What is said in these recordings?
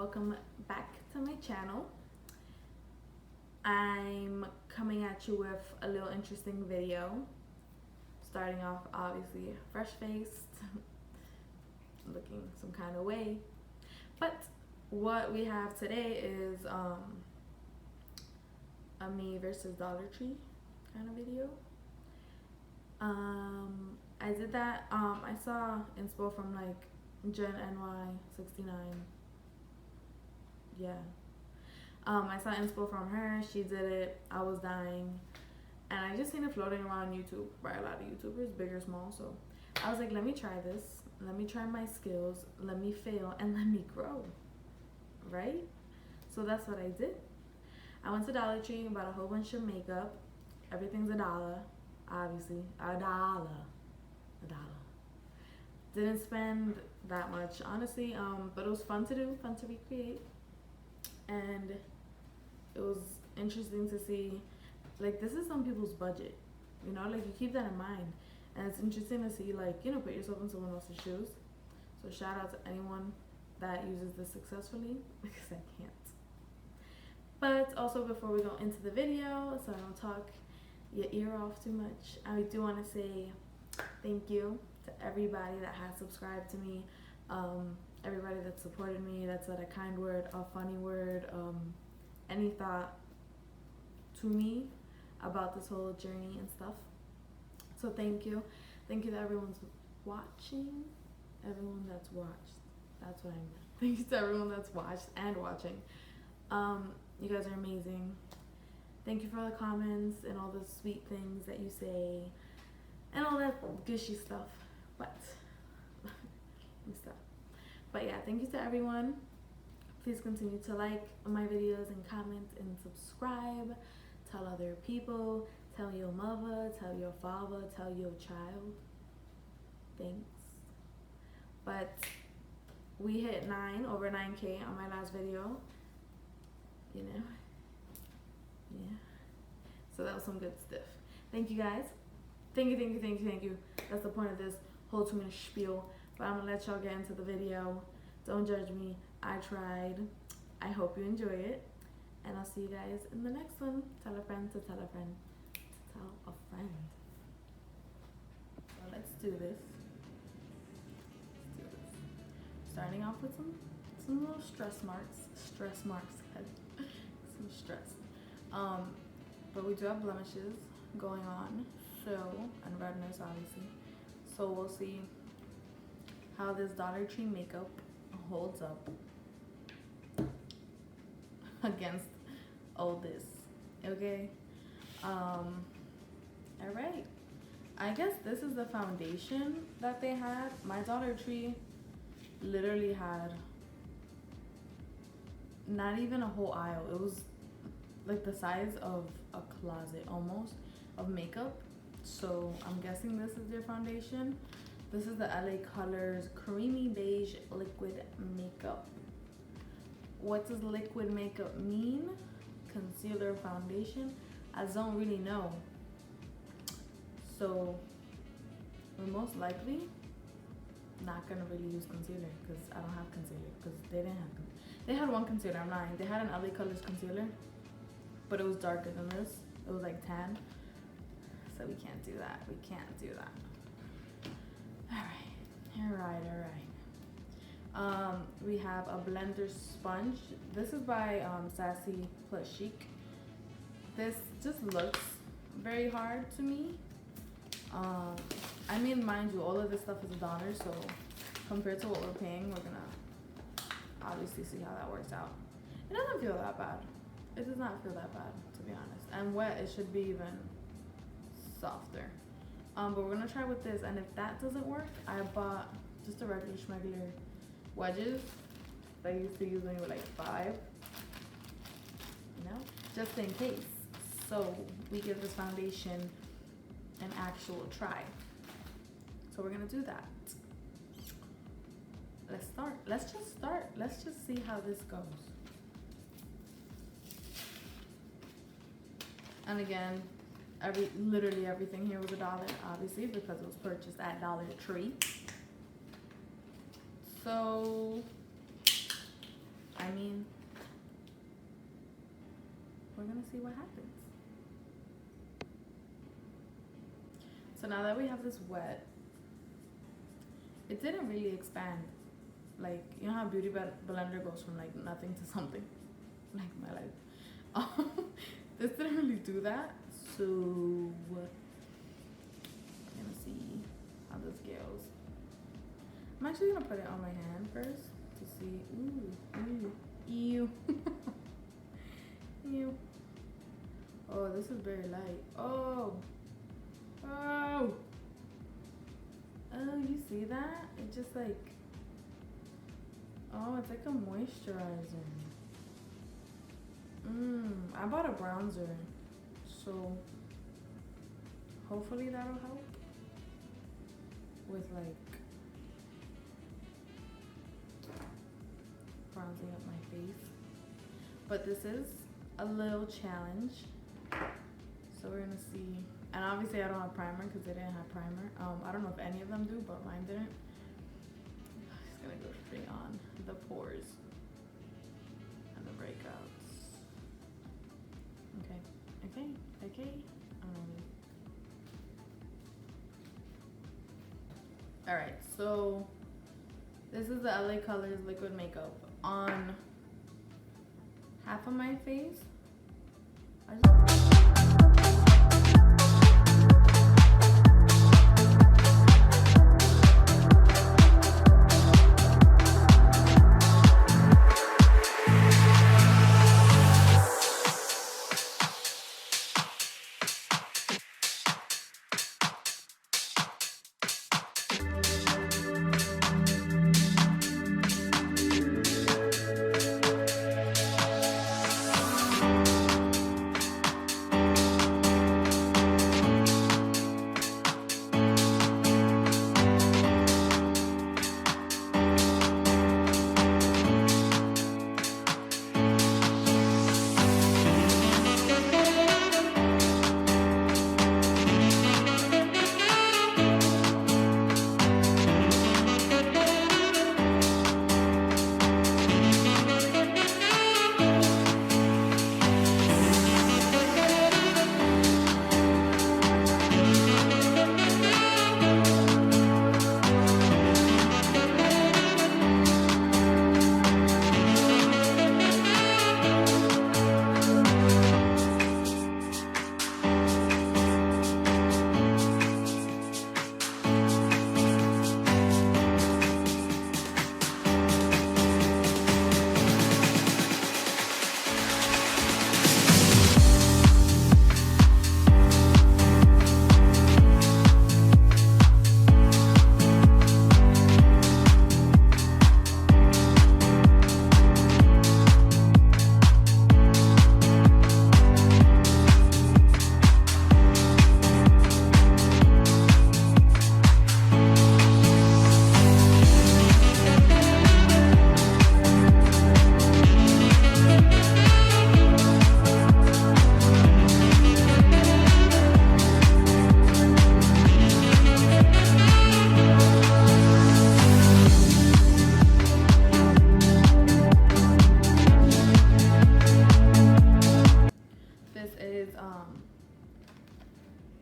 Welcome back to my channel. I'm coming at you with a little interesting video. Starting off, obviously, fresh faced, looking some kind of way. But what we have today is a me versus Dollar Tree kind of video. I did that. I saw inspo from like Jen NY69. Yeah. I saw inspo from her. She did it. I was dying. And I just seen it floating around YouTube by a lot of YouTubers, big or small. So I was like, let me try this. Let me try my skills. Let me fail and let me grow. Right? So that's what I did. I went to Dollar Tree and bought a whole bunch of makeup. Everything's $1, obviously. $1. Didn't spend that much, honestly. But it was fun to do, fun to recreate. And it was interesting to see, like, this is some people's budget, you know, like, you keep that in mind. And it's interesting to see, like, you know, put yourself in someone else's shoes. So shout out to anyone that uses this successfully, because I can't. But also, before we go into the video, so I don't talk your ear off too much, I do want to say thank you to everybody that has subscribed to me, everybody that supported me, that said a kind word, a funny word, any thought to me about this whole journey and stuff. So thank you. Thank you to everyone's watching, everyone that's watched. That's what I meant. Thank you to everyone that's watched and watching. You guys are amazing. Thank you for all the comments and all the sweet things that you say and all that gushy stuff. But But yeah, thank you to everyone. Please continue to like my videos and comment and subscribe. Tell other people. Tell your mother. Tell your father. Tell your child. Thanks. But we hit over 9K on my last video. You know? Yeah. So that was some good stuff. Thank you guys. Thank you. That's the point of this whole 2-minute spiel. But I'm gonna let y'all get into the video. Don't judge me. I tried. I hope you enjoy it. And I'll see you guys in the next one. Tell a friend to tell a friend to tell a friend. So let's do this. Starting off with some little stress marks. Some stress. But we do have blemishes going on. So, and redness obviously. So we'll see how this Dollar Tree makeup holds up against all this. Okay. All right. I guess this is the foundation that they had. My Dollar Tree literally had not even a whole aisle. It was like the size of a closet almost of makeup. So I'm guessing this is their foundation. This is the LA Colors Creamy Beige Liquid Makeup. What does liquid makeup mean? Concealer, foundation? I don't really know. So we're most likely not gonna really use concealer because I don't have concealer because they didn't have. They had one concealer. I'm lying. They had an LA Colors concealer, but it was darker than this. It was like tan. So we can't do that. We can't do that. All right. We have a blender sponge. This is by Sassy plus Chic. This just looks very hard to me. I mean, mind you, all of this stuff is $1, so compared to what we're paying, we're gonna obviously see how that works out. It doesn't feel that bad. It does not feel that bad, to be honest. And wet, it should be even softer. But we're gonna try with this, and if that doesn't work, I bought just a regular wedges that I used to use when you were like 5, you know, just in case. So we give this foundation an actual try. So we're gonna do that. Let's start. Let's just start. Let's just see how this goes. And again, literally everything here was $1, obviously, because it was purchased at Dollar Tree. So, I mean, we're gonna see what happens. So now that we have this wet, it didn't really expand. Like, you know how Beauty Blender goes from like nothing to something? Like my life. This didn't really do that. So, I'm gonna see how this goes. I'm actually gonna put it on my hand first to see. Ooh, ew. Ew. Oh, this is very light. Oh, you see that? It just like, oh, it's like a moisturizer. I bought a bronzer, so hopefully that'll help with like bronzing up my face. But this is a little challenge, so we're gonna see. And obviously I don't have primer because they didn't have primer. I don't know if any of them do, but mine didn't. I'm just gonna go straight on the pores and the breakouts. Okay. Alright, so this is the LA Colors liquid makeup on half of my face.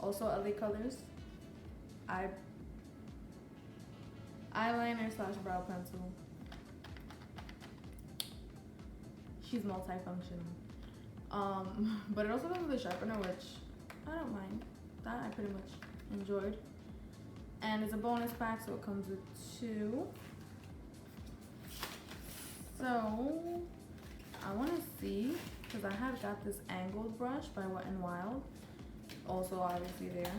Also LA Colors eyeliner / brow pencil. She's multifunctional. But it also comes with a sharpener, which I don't mind. That I pretty much enjoyed. And it's a bonus pack, so it comes with 2. So I want to see, because I have got this angled brush by Wet n Wild, also obviously there.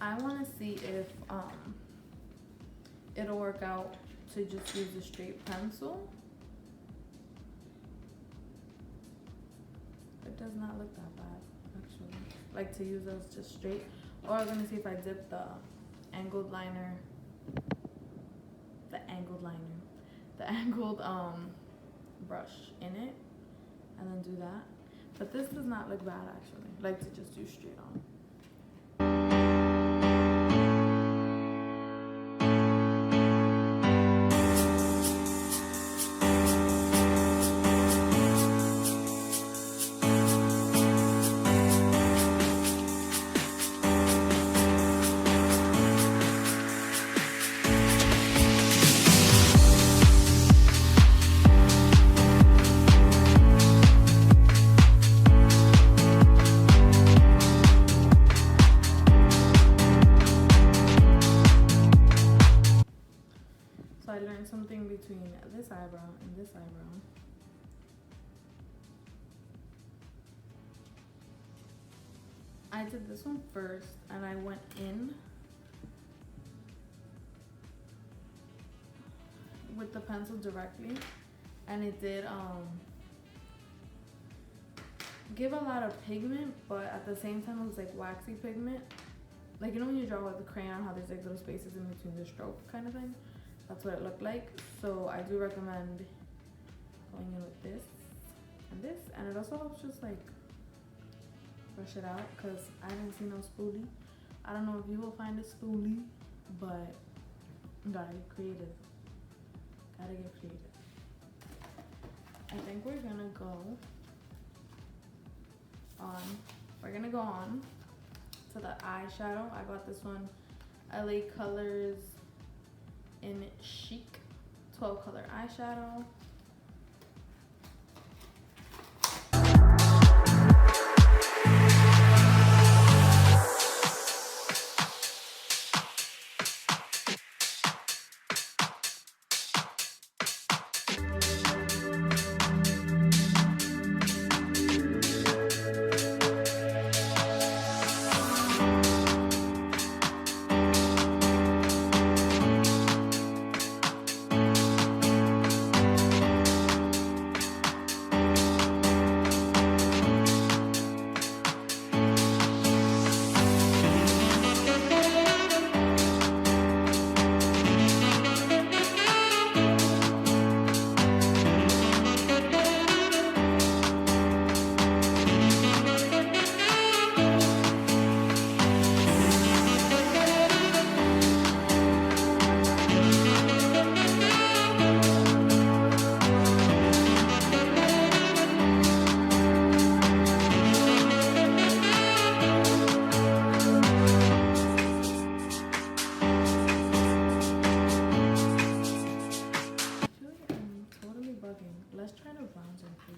I want to see if it'll work out to just use a straight pencil. It does not look that bad, actually. Like to use those just straight. Or I'm gonna see if I dip the angled brush in it and then do that. But this does not look bad, actually. Like to just do straight on. So I learned something between this eyebrow and this eyebrow. I did this one first and I went in with the pencil directly, and it did give a lot of pigment, but at the same time it was like waxy pigment. Like, you know when you draw with a crayon how there's like little spaces in between the stroke kind of thing? That's what it looked like. So I do recommend going in with this and this, and it also helps just like brush it out, because I didn't see no spoolie. I don't know if you will find it spoolie, but gotta get creative. Gotta get creative. I think we're gonna go on to the eyeshadow. I got this one, LA Colors in Chic 12 color eyeshadow. Let's try to bronze in face.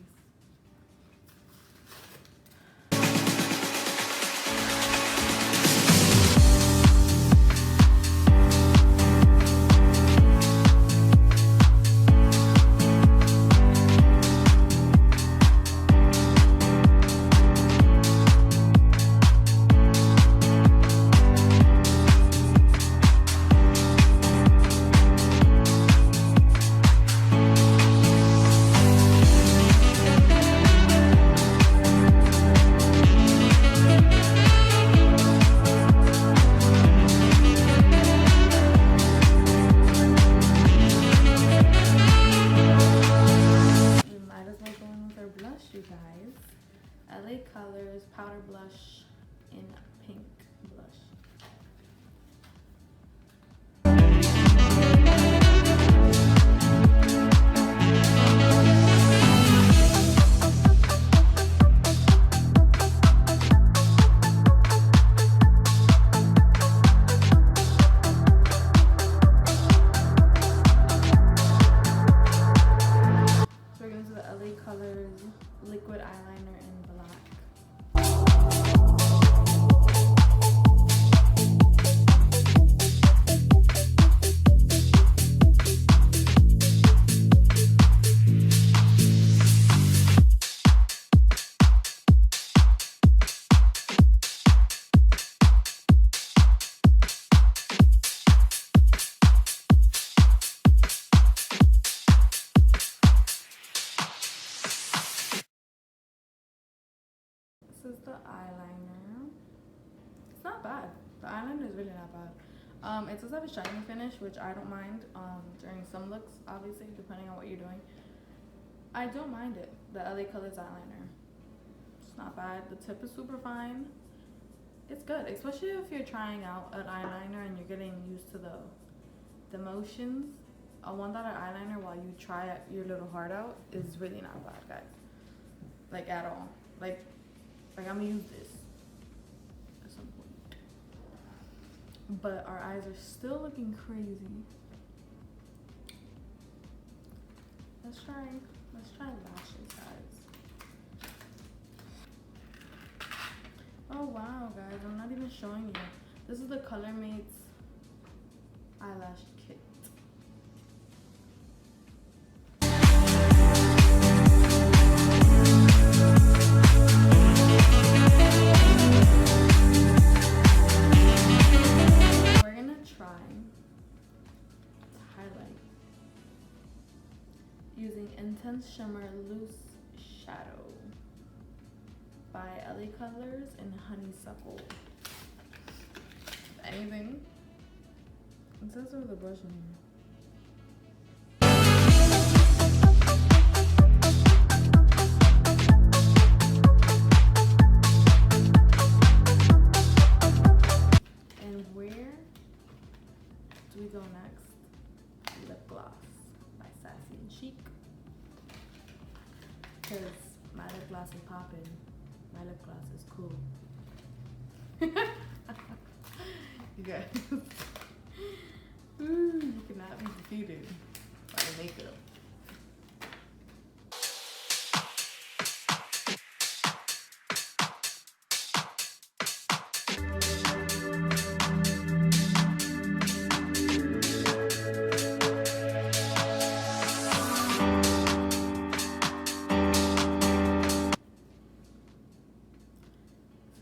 LA Colors powder blush in pink blush. So we're going to do the LA Colors liquid eyeliner in black. This is the eyeliner. It's not bad. The eyeliner is really not bad. It does have a shiny finish, which I don't mind during some looks, obviously, depending on what you're doing. I don't mind it, the LA Colors eyeliner. It's not bad. The tip is super fine. It's good, especially if you're trying out an eyeliner and you're getting used to the motions. A $1 eyeliner while you try your little heart out is really not bad, guys. Like, at all. Like I'm gonna use this at some point. But our eyes are still looking crazy. Let's try lashes, guys. Oh wow, guys, I'm not even showing you. This is the ColorMate's eyelash kit. using Intense Shimmer Loose Shadow by LA Colors and Honeysuckle. Anything? It says with a brush in here. And where do we go next? Lip gloss by Sassy and Chic. Because my lip gloss is popping. My lip gloss is cool. You guys. You cannot be defeated by the makeup.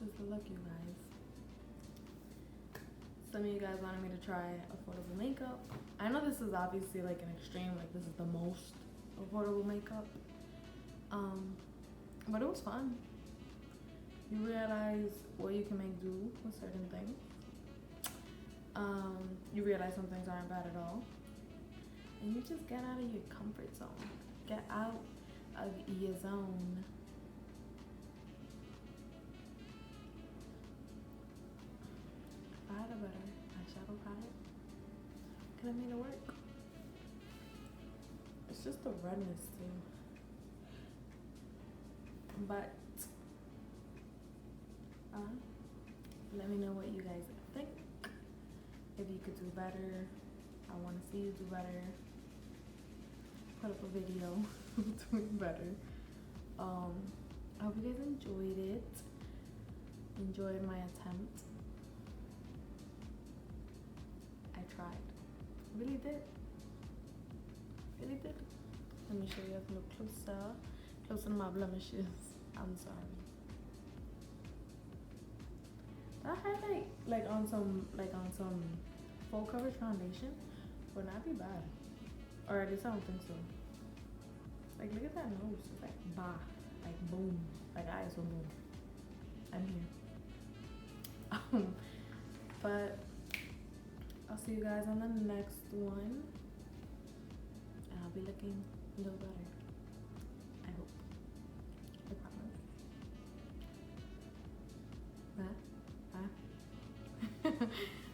This is the look, you guys. Some of you guys wanted me to try affordable makeup. I know this is obviously like an extreme, like this is the most affordable makeup. But it was fun. You realize what you can make do with certain things. You realize some things aren't bad at all. And you just get out of your comfort zone. Get out of your zone. If I had a better eyeshadow palette, could have made it work. It's just the redness too. But let me know what you guys think. If you could do better, I want to see you do better. Put up a video doing better. I hope you guys enjoyed it. Enjoyed my attempt. I tried. Really did. Really did. Let me show you a little closer. Closer to my blemishes. I'm sorry. That highlight like on some full coverage foundation would not be bad. Or at least I don't think so. Like look at that nose. It's like bah. Like boom. Like ISO boom. I'm here. But I'll see you guys on the next one. And I'll be looking a little better. I hope. I promise.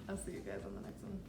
I'll see you guys on the next one.